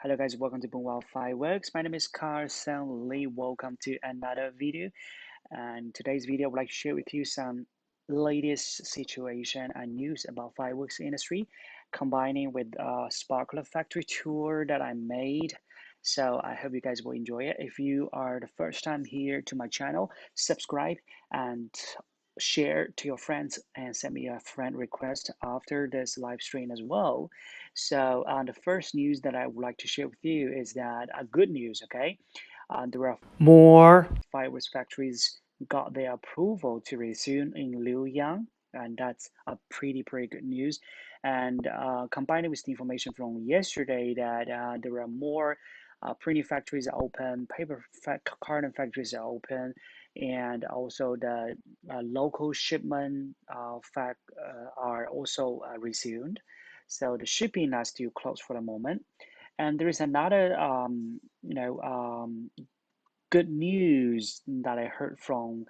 Hello guys, welcome to Boomwow Fireworks. My name is Carson Lee. Welcome to another video. And today's video, I would like to share with you some latest situation and news about fireworks industry, combining with a sparkler factory tour that I made. So I hope you guys will enjoy it. If you are the first time here to my channel, subscribe and share to your friends and send me a friend request after this live stream as well. So the first news that I would like to share with you is that good news, okay? There are more fireworks factories got their approval to resume in liuyang, and that's a pretty good news. And combined with the information from yesterday that there are more printing factories are open, carton factories are open, and also the local shipment are also resumed. So the shipping are still closed for the moment. And there is another, good news that I heard from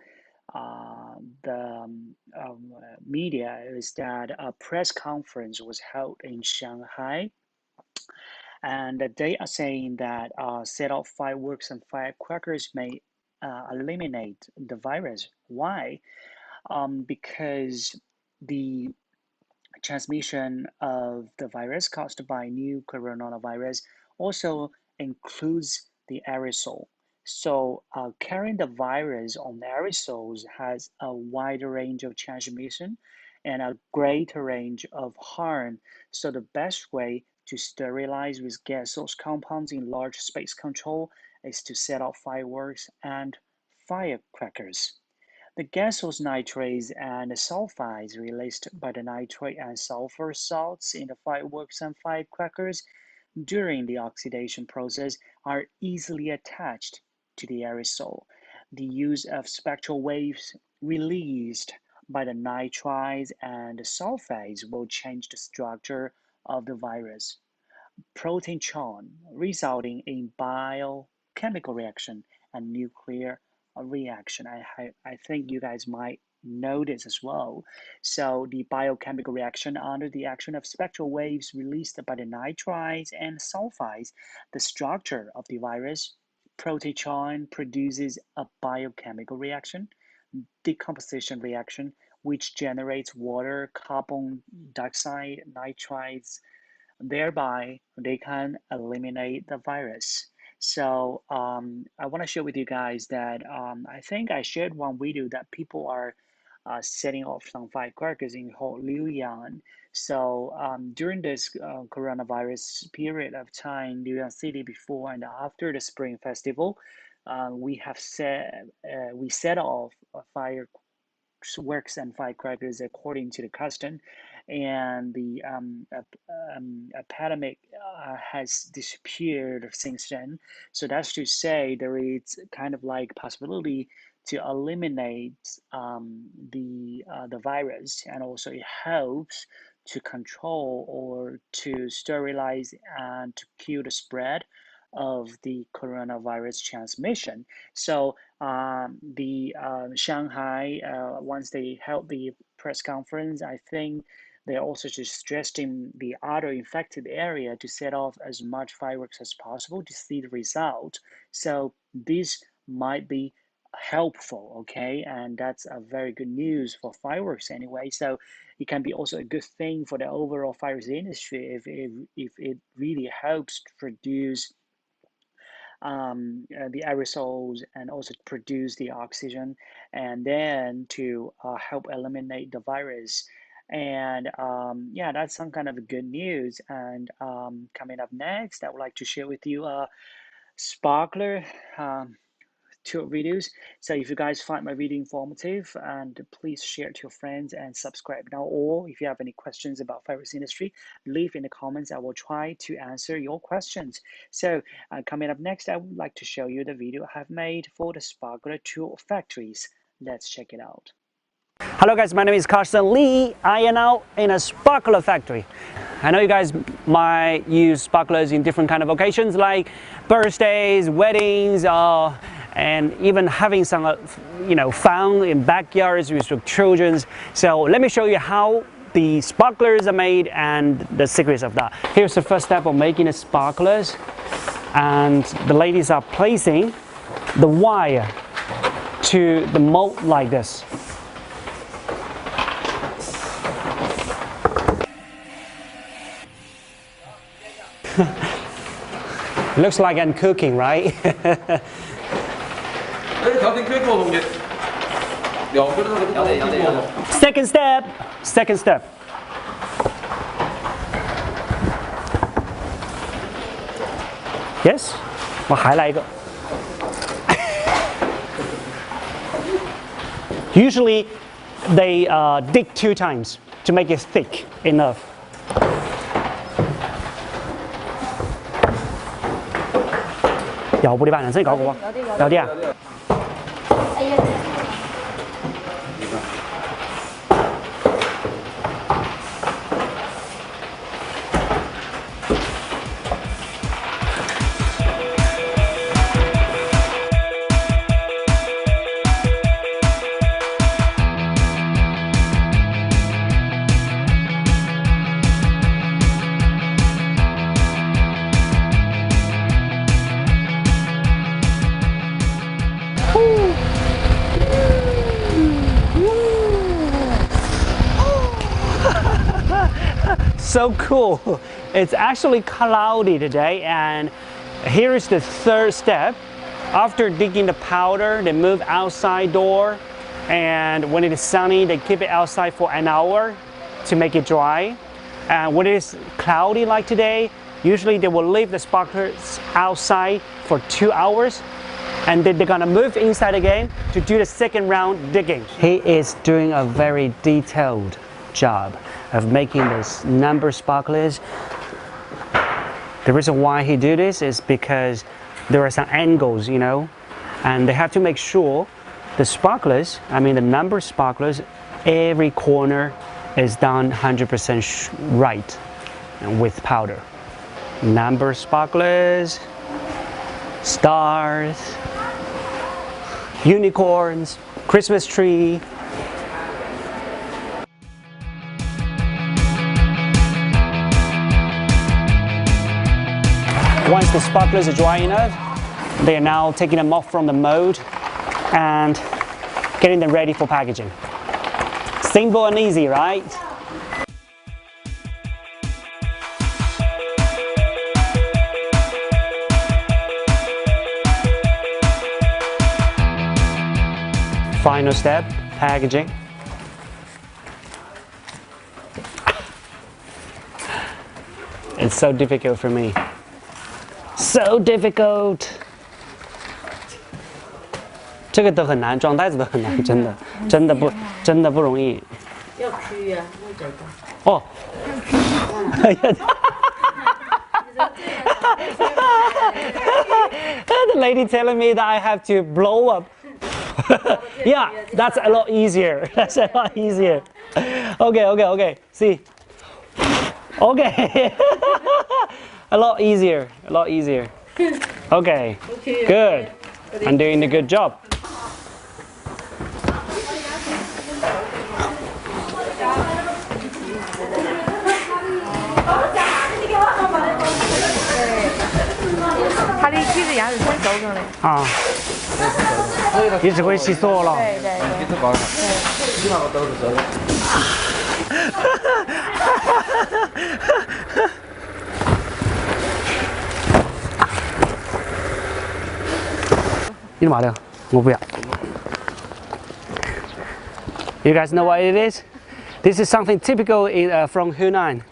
the media is that a press conference was held in Shanghai, and they are saying that set off fireworks and firecrackers may eliminate the virus. Why? Because the transmission of the virus caused by new coronavirus also includes the aerosol. So carrying the virus on the aerosols has a wider range of transmission and a greater range of harm. So the best way to sterilize with gaseous compounds in large space control is to set off fireworks and firecrackers. The gaseous nitrates and sulfides released by the nitrate and sulfur salts in the fireworks and firecrackers during the oxidation process are easily attached to the aerosol. The use of spectral waves released by the nitrites and the sulfides will change the structure of the virus protein chain, resulting in biochemical reaction and nuclear reaction. I think you guys might know this as well. So the biochemical reaction under the action of spectral waves released by the nitrites and sulfides, the structure of the virus protein chain produces a biochemical reaction, decomposition reaction, which generates water, carbon dioxide, nitrites, thereby they can eliminate the virus. So I want to share with you guys that I think I shared one video that people are setting off some firecrackers in Liuyang. So during this coronavirus period of time, Liuyang City before and after the Spring Festival, we set off fireworks and firecrackers according to the custom, and the epidemic has disappeared since then. So that's to say there is kind of like possibility to eliminate the virus, and also it helps to control or to sterilize and to kill the spread of the coronavirus transmission. So the Shanghai, once they held the press conference, I think they're also just stressing the other infected area to set off as much fireworks as possible to see the result. So this might be helpful, okay? And that's a very good news for fireworks anyway. So it can be also a good thing for the overall fireworks industry if it really helps to produce the aerosols and also produce the oxygen, and then to help eliminate the virus. And yeah, that's some kind of good news. And coming up next, I would like to share with you a sparkler two videos. So if you guys find my video informative, and please share it to your friends and subscribe now. Or if you have any questions about fireworks industry, leave in the comments. I will try to answer your questions. So coming up next, I would like to show you the video I have made for the sparkler two factories. Let's check it out. Hello guys, my name is Carson Lee. I am now in a sparkler factory. I know you guys might use sparklers in different kind of occasions like birthdays, weddings, and even having some fun in backyards with your children. So let me show you how the sparklers are made and the secrets of that. Here's the first step of making the sparklers, and the ladies are placing the wire to the mold like this. Looks like I'm cooking, right? Second step. Second step. Yes? 我还来一个。Usually, they dig 2 times to make it thick enough. 有冇啲班人先講過？有啲啊。So cool. It's actually cloudy today, and here is the third step. After digging the powder, they move outside door, and when it is sunny, they keep it outside for an hour to make it dry. And when it is cloudy like today, usually they will leave the sparklers outside for 2 hours, and then they're gonna move inside again to do the second round digging. He is doing a very detailed job of making this number sparklers. The reason why he do this is because there are some angles, you know, and they have to make sure the sparklers, I mean the number sparklers, every corner is done 100% right with powder. Number sparklers, stars, unicorns, Christmas tree. Once the sparklers are dry enough, they are now taking them off from the mold and getting them ready for packaging. Simple and easy, right? Final step, packaging. It's so difficult for me. So difficult. 这个都很难，装袋子都很难，真的，真的不容易。要区呀，哦。The lady telling me that I have to blow up. Yeah, that's a lot easier. That's a lot easier. Okay. See. Okay. A lot easier. Okay. Good. I'm doing a good job. Ah. 你只会洗塑了。对。你干嘛的？我不要。You guys know what it is? This is something typical from Hunan.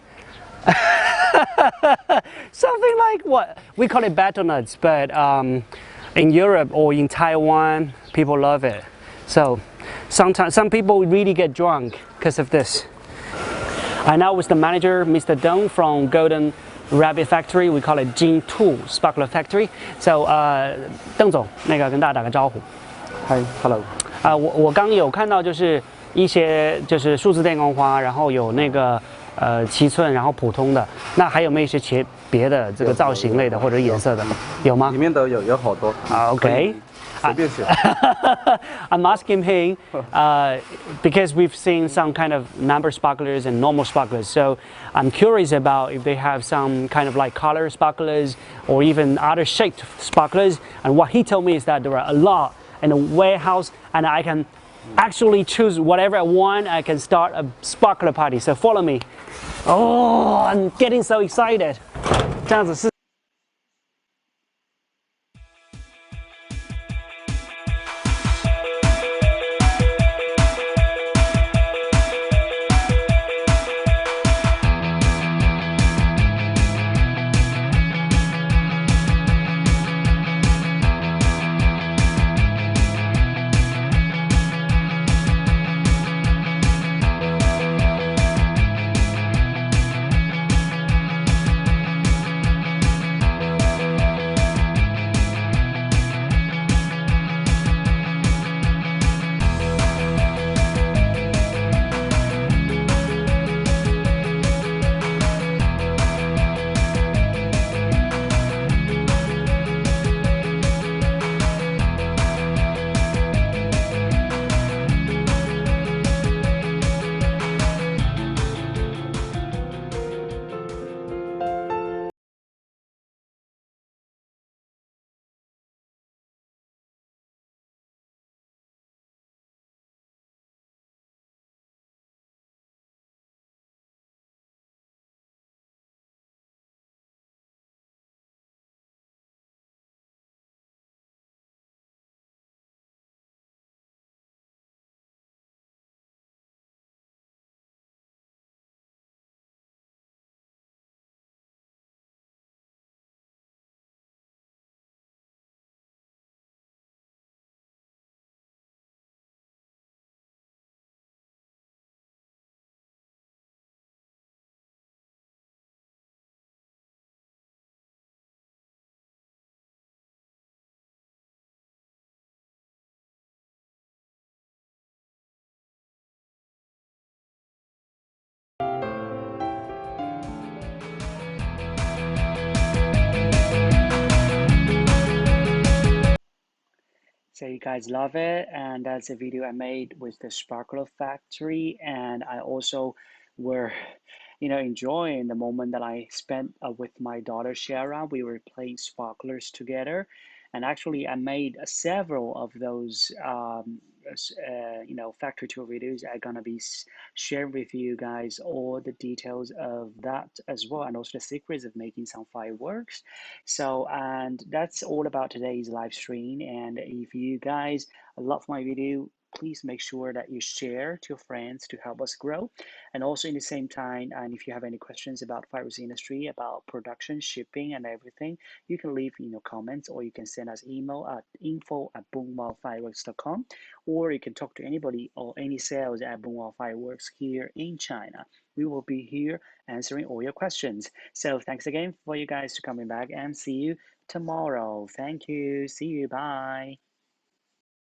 Something like what we call it battle nuts, but in Europe or in Taiwan, people love it. So sometimes some people really get drunk because of this. I now with the manager, Mr. Dong from Golden Rabbit Factory. We call it G2 Sparkler Factory. So 邓总，那个跟大家打个招呼。Hi, hello. 我刚有看到就是一些就是数字电工花，然后有那个7寸，然后普通的。那还有没有一些别的这个造型类的或者颜色的？有吗？里面都有好多。OK. 随便选。I'm asking him because we've seen some kind of number sparklers and normal sparklers. So I'm curious about if they have some kind of like color sparklers or even other shaped sparklers. And what he told me is that there are a lot in a warehouse, and I can actually choose whatever I want. I can start a sparkler party. So follow me. Oh, I'm getting so excited. 这样子是。So you guys love it, and that's a video I made with the Sparkler Factory, and I also were, enjoying the moment that I spent with my daughter Shara. We were playing sparklers together, and actually I made several of those, factory tour videos. I'm gonna be sharing with you guys all the details of that as well, and also the secrets of making some fireworks. So, and that's all about today's live stream. And if you guys love my video, please make sure that you share to your friends to help us grow. And also in the same time, and if you have any questions about fireworks industry, about production, shipping, and everything, you can leave comments, or you can send us email at info@boomwowfireworks.com, or you can talk to anybody or any sales at Boomwow Fireworks here in China. We will be here answering all your questions. So thanks again for you guys to coming back, and see you tomorrow. Thank you. See you. Bye.